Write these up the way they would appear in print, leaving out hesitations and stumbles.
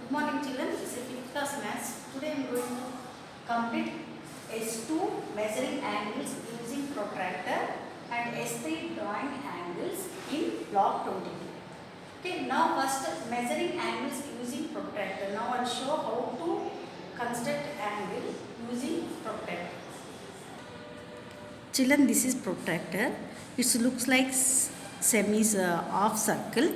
Good morning children, this is 5th class maths. Today I am going to complete S2 measuring angles using protractor and S3 drawing angles in block 22. Okay, now first measuring angles using protractor. Now I will show how to construct angle using protractor. Children, this is protractor. It looks like half circle.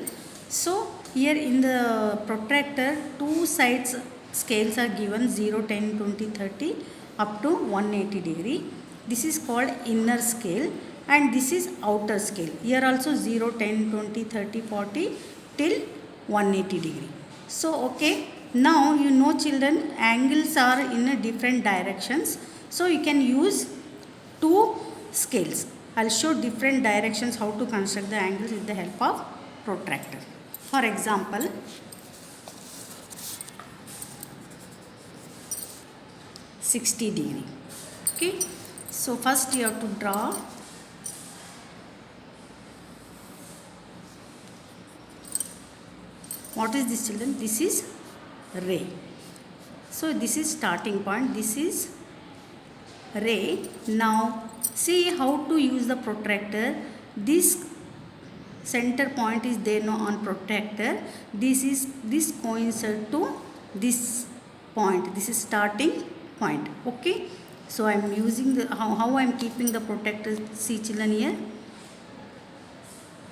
So here in the protractor, two sides scales are given 0, 10, 20, 30 up to 180 degree. This is called inner scale and this is outer scale. Here also 0, 10, 20, 30, 40 till 180 degree. So okay, now you know children, angles are in different directions. So you can use two scales. I will show different directions how to construct the angles with the help of protractor. For example, $60. Okay. So first you have to draw what is this children? This is ray. So this is starting point. This is ray. Now see how to use the protractor. This center point is there now on protractor. This coincides to this point. This is starting point. Okay. So I am using the how I am keeping the protractor. See children here.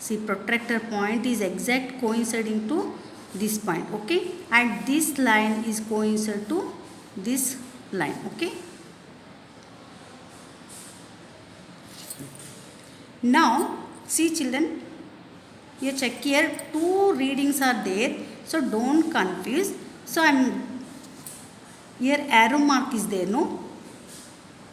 See protractor point is exact coinciding to this point. Okay. And this line is coincide to this line. Okay. Now see children, you check here, two readings are there, so don't confuse. So here arrow mark is there, no?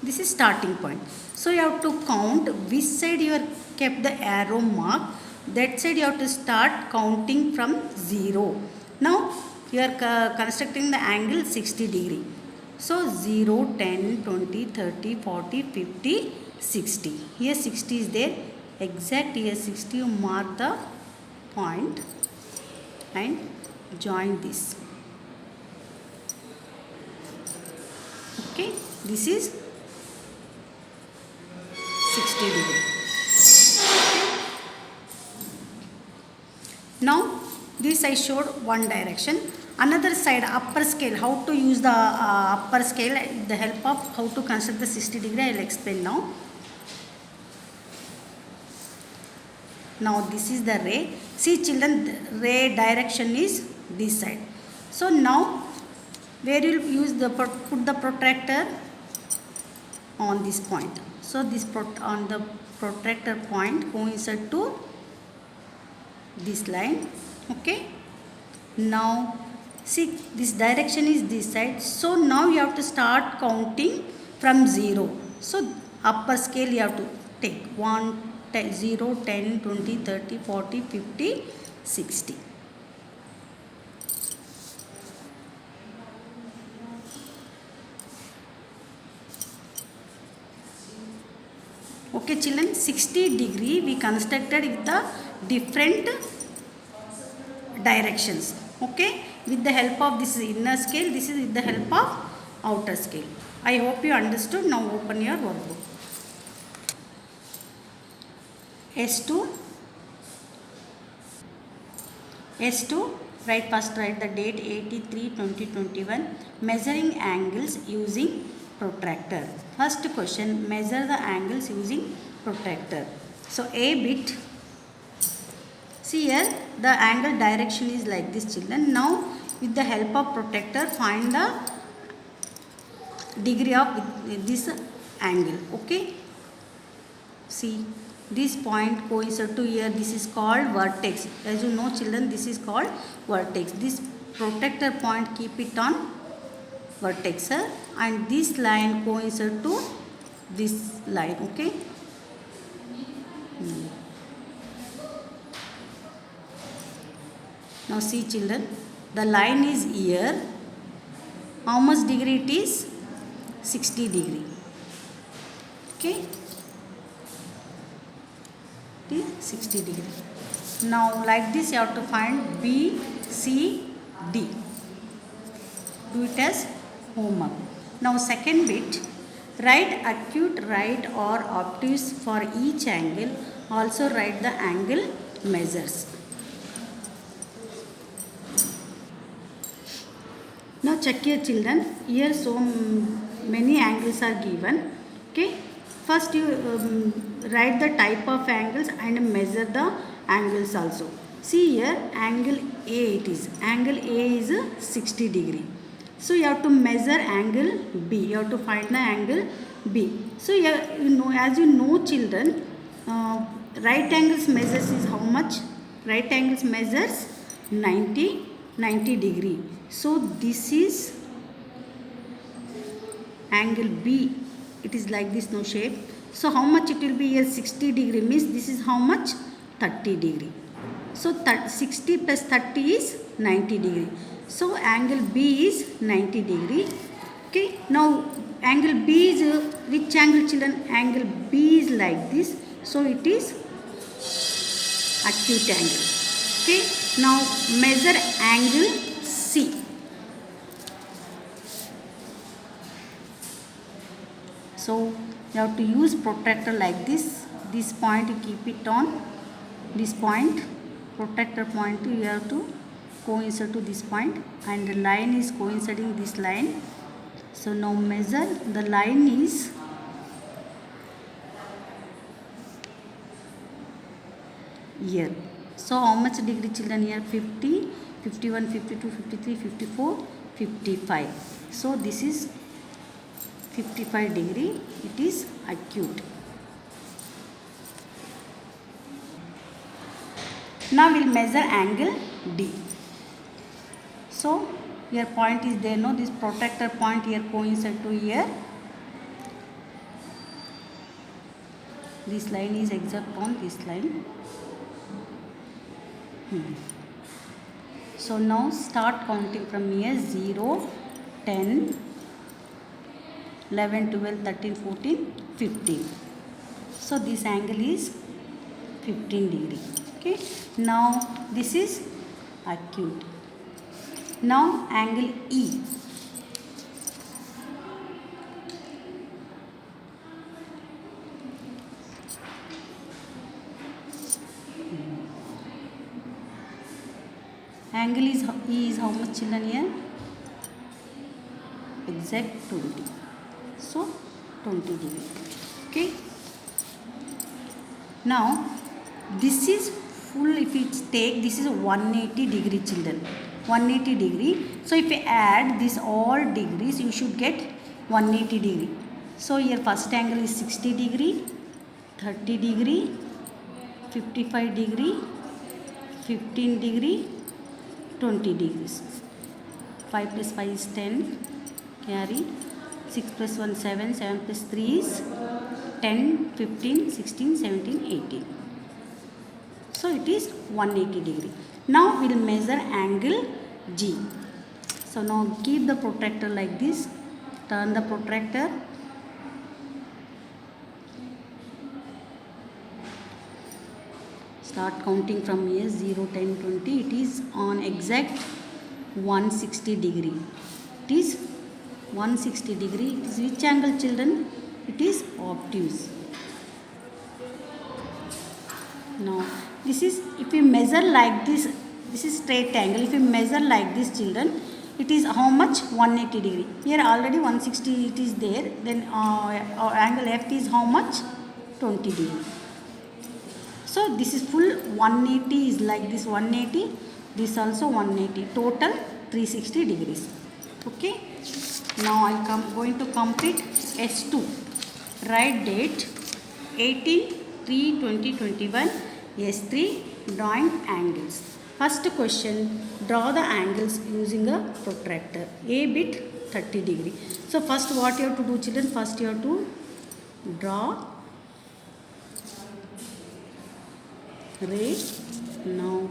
This is starting point. So you have to count which side you have kept the arrow mark. That side you have to start counting from 0. Now you are constructing the angle 60 degree. So 0, 10, 20, 30, 40, 50, 60. Here 60 is there. Exact here 60 you mark the point and join this. Okay, this is 60 degree. Okay. Now this I showed one direction. Another side, upper scale, how to use the upper scale, the help of how to construct the 60 degree I will explain now. Now this is the ray. See children, the ray direction is this side. So now where you will use the put the protractor on this point. So this on the protractor point coincide to this line. Okay. Now see this direction is this side. So now you have to start counting from 0. So upper scale you have to take 1, 10, 0, 10, 20, 30, 40, 50, 60. Okay children, 60 degree we constructed with the different directions. Okay, with the help of this inner scale, this is with the help of outer scale. I hope you understood. Now open your workbook. S2, write the date 83/2021, measuring angles using protractor. First question, measure the angles using protractor. So A bit, see here the angle direction is like this children. Now with the help of protractor find the degree of this angle. Okay, see this point coincides to here, this is called vertex. As you know children, this is called vertex. This protractor point keep it on vertex and this line coincides to this line. Okay. Now see children, the line is here. How much degree it is? 60 degree. Okay. 60 degree. Now like this you have to find B, C, D. do it as homework. Now second bit, write acute, right or obtuse for each angle. Also write the angle measures. Now check here children, here so many angles are given. Okay, first you write the type of angles and measure the angles also. See here angle A, it is angle A is 60 degree. So you have to measure angle B, you have to find the angle B. So here, you know, as you know children, right angles measures is how much? Right angles measures 90 degree. So this is angle B, it is like this, no shape. So how much it will be here? 60 degree means this is how much? 30 degree. So 60 plus 30 is 90 degree. So angle B is 90 degree. Okay, now angle B is which angle children? Angle B is like this. So it is acute angle. Okay, now measure angle C. So you have to use protractor like this. This point you keep it on this point, protractor point you have to coincide to this point, and the line is coinciding this line. So now measure, the line is here. So how much degree children here? 50, 51, 52, 53, 54, 55. So this is 55 degree, it is acute. Now we'll measure angle D. So here point is there, no, this protractor point here coincide to here. This line is exact on this line. So now start counting from here, 0, 10, 11, 12, 13, 14, 15. So this angle is 15 degree. Okay, now this is acute. Now angle E. Angle is E is how much children here? Exact 20. So 20 degree. Okay. Now this is full, if we take, this is 180 degree children. 180 degree. So if we add this all degrees, you should get 180 degree. So here first angle is 60 degree, 30 degree, 55 degree, 15 degree, 20 degrees. 5 plus 5 is 10, carry. 6 plus 1 7, 7 plus 3 is 10, 15, 16, 17, 18. So it is 180 degree. Now we will measure angle G. So now keep the protractor like this, turn the protractor. Start counting from here, 0, 10, 20. It is on exact 160 degree. It is 160 degree. It is which angle children? It is obtuse. Now this is, if we measure like this, this is straight angle. If we measure like this children, it is how much? 180 degree. Here already 160 it is there. Then our angle F is how much? 20 degree. So this is full 180 is like this 180. This also 180. Total 360 degrees. Okay. Now I am going to complete S2. Write date 18/3/2021. S3 drawing angles. First question, draw the angles using a protractor. A bit 30 degree. So first what you have to do children? First you have to draw ray. Now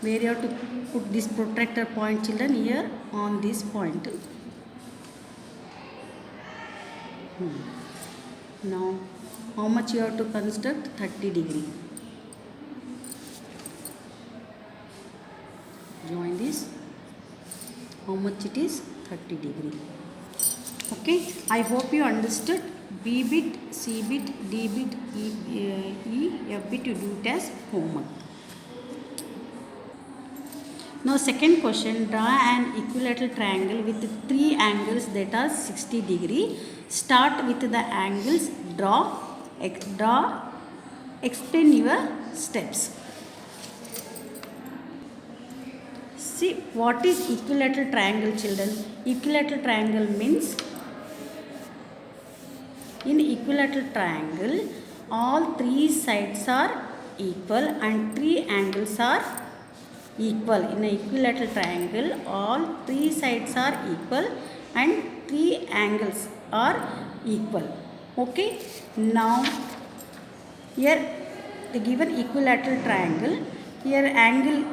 where you have to put this protractor point children? Here on this point. Now how much you have to construct? 30 degree. is, how much it is? 30 degree. Okay, I hope you understood. B bit, C bit, D bit, F bit, you do it as homework. Now second question, draw an equilateral triangle with three angles that are 60 degree. Start with the angles, draw, explain your steps. See, what is equilateral triangle, children? Equilateral triangle means, in equilateral triangle, all three sides are equal and three angles are equal. In an equilateral triangle, all three sides are equal and three angles are equal. Okay, now here the given equilateral triangle, here angle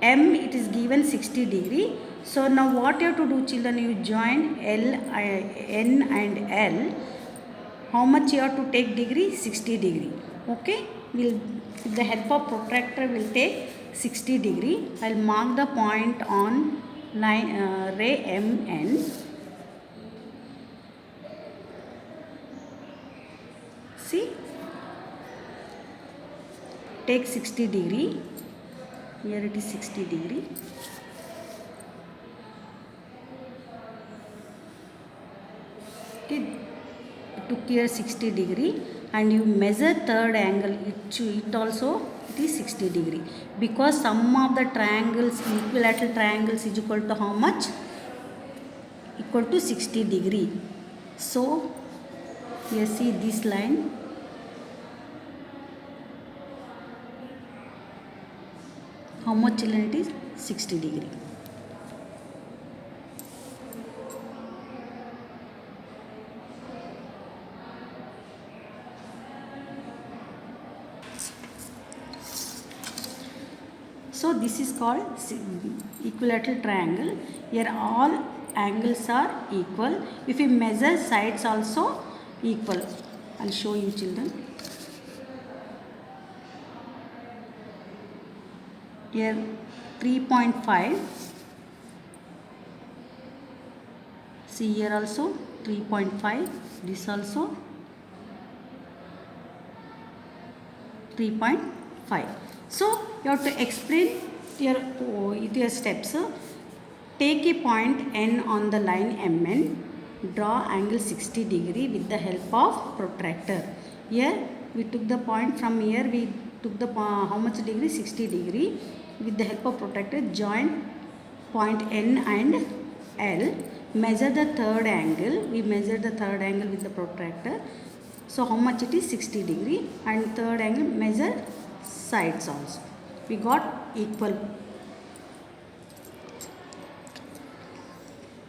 M, it is given 60 degree. So now what you have to do, children, you join N and L. How much you have to take degree? 60 degree. Okay, we'll, with the help of protractor, will take 60 degree. I'll mark the point on line ray MN. See, take 60 degree. Here it is 60 degree. Okay, took here 60 degree and you measure third angle, it also it is 60 degree, because sum of the triangles, equilateral triangles, is equal to how much? Equal to 60 degree. So here see this line, how much, children? It is 60 degree. So this is called equilateral triangle. Here all angles are equal. If we measure sides also equal. I'll show you, children. Here 3.5. See here also 3.5. This also 3.5. So you have to explain your steps. Take a point N on the line MN. Draw angle 60 degree with the help of protractor. Here we took the point from here. We took the how much degree? 60 degree. With the help of protractor, join point N and L. Measure the third angle. We measure the third angle with the protractor. So how much it is? 60 degree. And third angle, measure sides also. We got equal